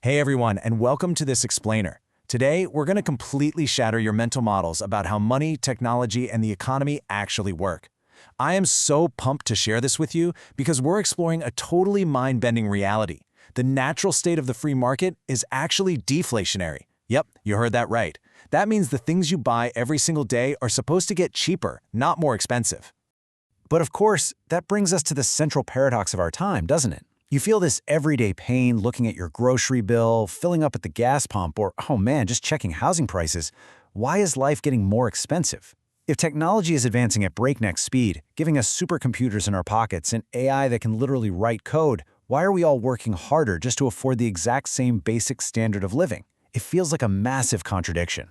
Hey everyone, and welcome to this explainer. Today, we're going to completely shatter your mental models about how money, technology, and the economy actually work. I am so pumped to share this with you because we're exploring a totally mind-bending reality. The natural state of the free market is actually deflationary. Yep, you heard that right. That means the things you buy every single day are supposed to get cheaper, not more expensive. But of course, that brings us to the central paradox of our time, doesn't it? You feel this everyday pain looking at your grocery bill, filling up at the gas pump, or, oh man, just checking housing prices. Why is life getting more expensive? If technology is advancing at breakneck speed, giving us supercomputers in our pockets and AI that can literally write code, why are we all working harder just to afford the exact same basic standard of living? It feels like a massive contradiction.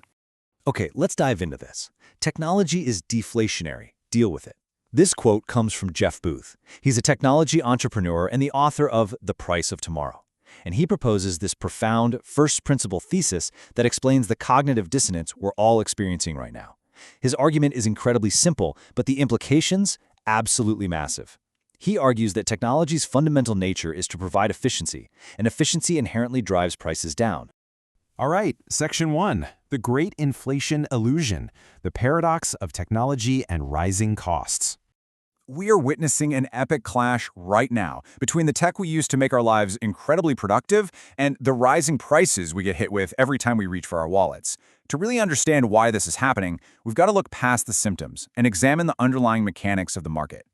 Okay, let's dive into this. Technology is deflationary. Deal with it. This quote comes from Jeff Booth. He's a technology entrepreneur and the author of The Price of Tomorrow. And he proposes this profound first-principle thesis that explains the cognitive dissonance we're all experiencing right now. His argument is incredibly simple, but the implications, absolutely massive. He argues that technology's fundamental nature is to provide efficiency, and efficiency inherently drives prices down. All right, Section 1, the Great Inflation Illusion, the paradox of technology and rising costs. We are witnessing an epic clash right now between the tech we use to make our lives incredibly productive and the rising prices we get hit with every time we reach for our wallets. To really understand why this is happening, we've got to look past the symptoms and examine the underlying mechanics of the market.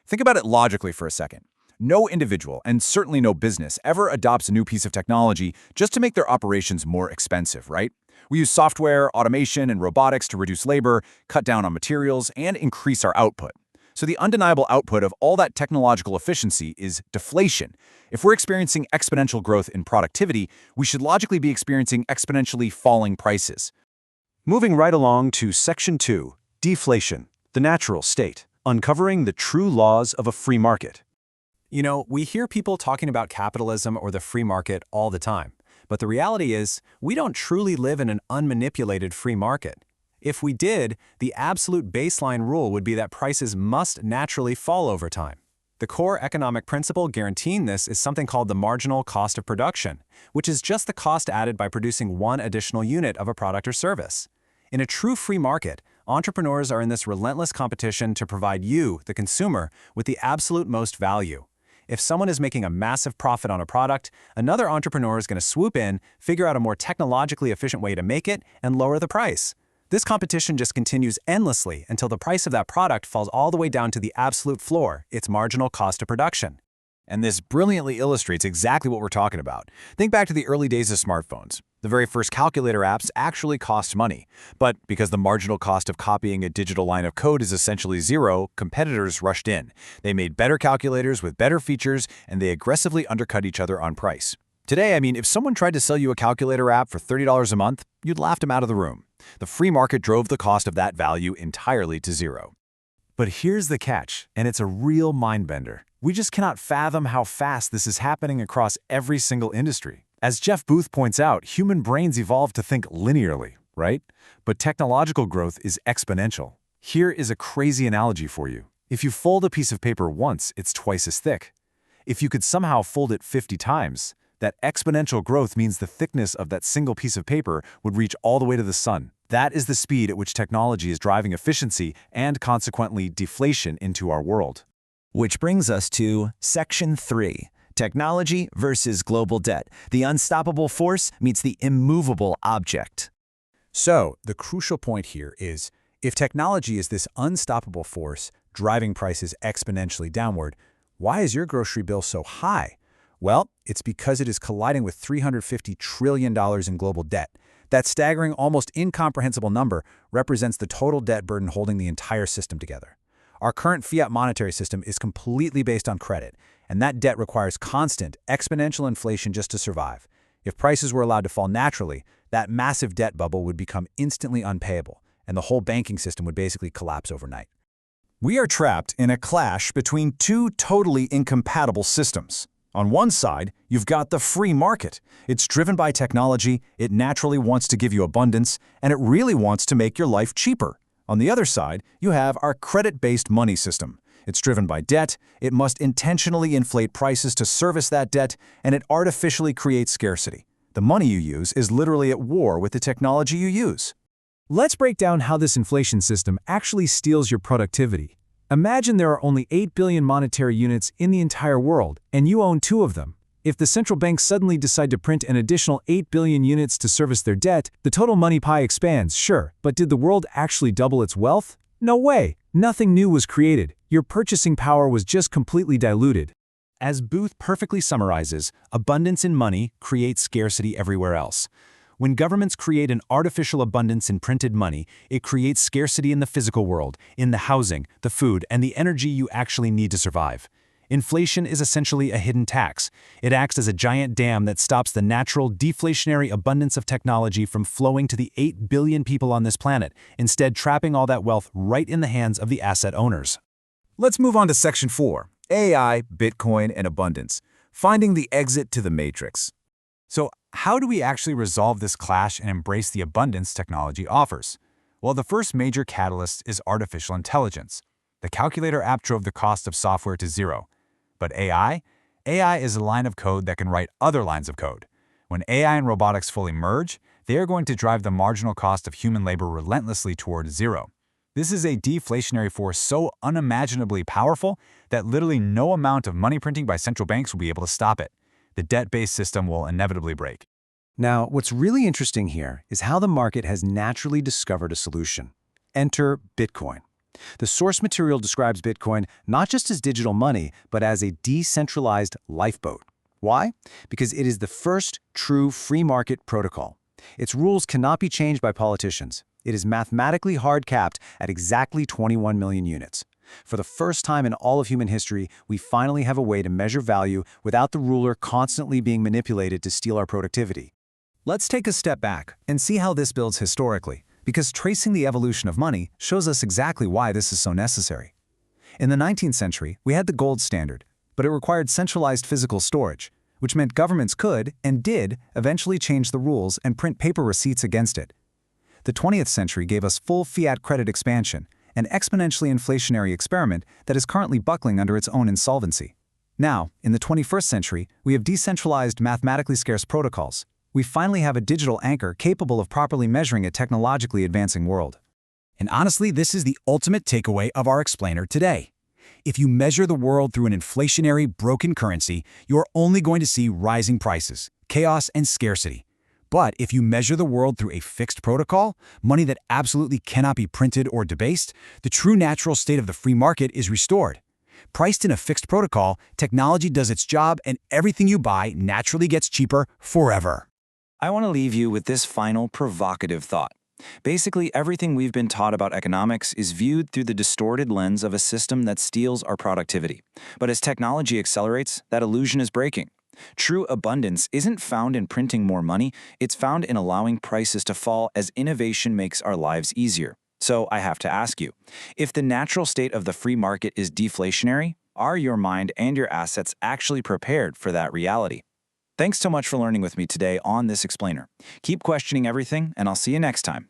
Think about it logically for a second. No individual, and certainly no business, ever adopts a new piece of technology just to make their operations more expensive, right? We use software, automation, and robotics to reduce labor, cut down on materials, and increase our output. So the undeniable output of all that technological efficiency is deflation. If we're experiencing exponential growth in productivity, we should logically be experiencing exponentially falling prices. Moving right along to Section 2, deflation, the natural state, uncovering the true laws of a free market. You know, we hear people talking about capitalism or the free market all the time. But the reality is, we don't truly live in an unmanipulated free market. If we did, the absolute baseline rule would be that prices must naturally fall over time. The core economic principle guaranteeing this is something called the marginal cost of production, which is just the cost added by producing one additional unit of a product or service. In a true free market, entrepreneurs are in this relentless competition to provide you, the consumer, with the absolute most value. If someone is making a massive profit on a product, another entrepreneur is going to swoop in, figure out a more technologically efficient way to make it, and lower the price. This competition just continues endlessly until the price of that product falls all the way down to the absolute floor, its marginal cost of production. And this brilliantly illustrates exactly what we're talking about. Think back to the early days of smartphones. The very first calculator apps actually cost money. But because the marginal cost of copying a digital line of code is essentially zero, competitors rushed in. They made better calculators with better features, and they aggressively undercut each other on price. Today, if someone tried to sell you a calculator app for $30 a month, you'd laugh them out of the room. The free market drove the cost of that value entirely to zero. But here's the catch, and it's a real mind-bender. We just cannot fathom how fast this is happening across every single industry. As Jeff Booth points out, human brains evolved to think linearly, right? But technological growth is exponential. Here is a crazy analogy for you. If you fold a piece of paper once, it's twice as thick. If you could somehow fold it 50 times, that exponential growth means the thickness of that single piece of paper would reach all the way to the sun. That is the speed at which technology is driving efficiency and consequently deflation into our world. Which brings us to Section 3, Technology versus Global Debt. The unstoppable force meets the immovable object. So, the crucial point here is, if technology is this unstoppable force driving prices exponentially downward, why is your grocery bill so high? Well, it's because it is colliding with $350 trillion in global debt. That staggering, almost incomprehensible number represents the total debt burden holding the entire system together. Our current fiat monetary system is completely based on credit, and that debt requires constant, exponential inflation just to survive. If prices were allowed to fall naturally, that massive debt bubble would become instantly unpayable, and the whole banking system would basically collapse overnight. We are trapped in a clash between two totally incompatible systems. On one side, you've got the free market. It's driven by technology, it naturally wants to give you abundance, and it really wants to make your life cheaper. On the other side, you have our credit-based money system. It's driven by debt, it must intentionally inflate prices to service that debt, and it artificially creates scarcity. The money you use is literally at war with the technology you use. Let's break down how this inflation system actually steals your productivity. Imagine there are only 8 billion monetary units in the entire world, and you own 2 of them. If the central banks suddenly decide to print an additional 8 billion units to service their debt, the total money pie expands, sure, but did the world actually double its wealth? No way! Nothing new was created. Your purchasing power was just completely diluted. As Booth perfectly summarizes, abundance in money creates scarcity everywhere else. When governments create an artificial abundance in printed money, it creates scarcity in the physical world, in the housing, the food, and the energy you actually need to survive. Inflation is essentially a hidden tax. It acts as a giant dam that stops the natural, deflationary abundance of technology from flowing to the 8 billion people on this planet, instead trapping all that wealth right in the hands of the asset owners. Let's move on to Section 4, AI, Bitcoin, and Abundance, finding the exit to the matrix. So, how do we actually resolve this clash and embrace the abundance technology offers? Well, the first major catalyst is artificial intelligence. The calculator app drove the cost of software to zero. But AI? AI is a line of code that can write other lines of code. When AI and robotics fully merge, they are going to drive the marginal cost of human labor relentlessly toward zero. This is a deflationary force so unimaginably powerful that literally no amount of money printing by central banks will be able to stop it. The debt-based system will inevitably break. Now, what's really interesting here is how the market has naturally discovered a solution. Enter Bitcoin. The source material describes Bitcoin not just as digital money, but as a decentralized lifeboat. Why? Because it is the first true free market protocol. Its rules cannot be changed by politicians. It is mathematically hard-capped at exactly 21 million units. For the first time in all of human history, we finally have a way to measure value without the ruler constantly being manipulated to steal our productivity. Let's take a step back and see how this builds historically, because tracing the evolution of money shows us exactly why this is so necessary. In the 19th century, we had the gold standard, but it required centralized physical storage, which meant governments could, and did, eventually change the rules and print paper receipts against it. The 20th century gave us full fiat credit expansion, an exponentially inflationary experiment that is currently buckling under its own insolvency. Now, in the 21st century, we have decentralized, mathematically scarce protocols. We finally have a digital anchor capable of properly measuring a technologically advancing world. And honestly, this is the ultimate takeaway of our explainer today. If you measure the world through an inflationary, broken currency, you're only going to see rising prices, chaos, and scarcity. But if you measure the world through a fixed protocol, money that absolutely cannot be printed or debased, the true natural state of the free market is restored. Priced in a fixed protocol, technology does its job and everything you buy naturally gets cheaper forever. I want to leave you with this final provocative thought. Basically, everything we've been taught about economics is viewed through the distorted lens of a system that steals our productivity. But as technology accelerates, that illusion is breaking. True abundance isn't found in printing more money, it's found in allowing prices to fall as innovation makes our lives easier. So I have to ask you, if the natural state of the free market is deflationary, are your mind and your assets actually prepared for that reality? Thanks so much for learning with me today on this explainer. Keep questioning everything, and I'll see you next time.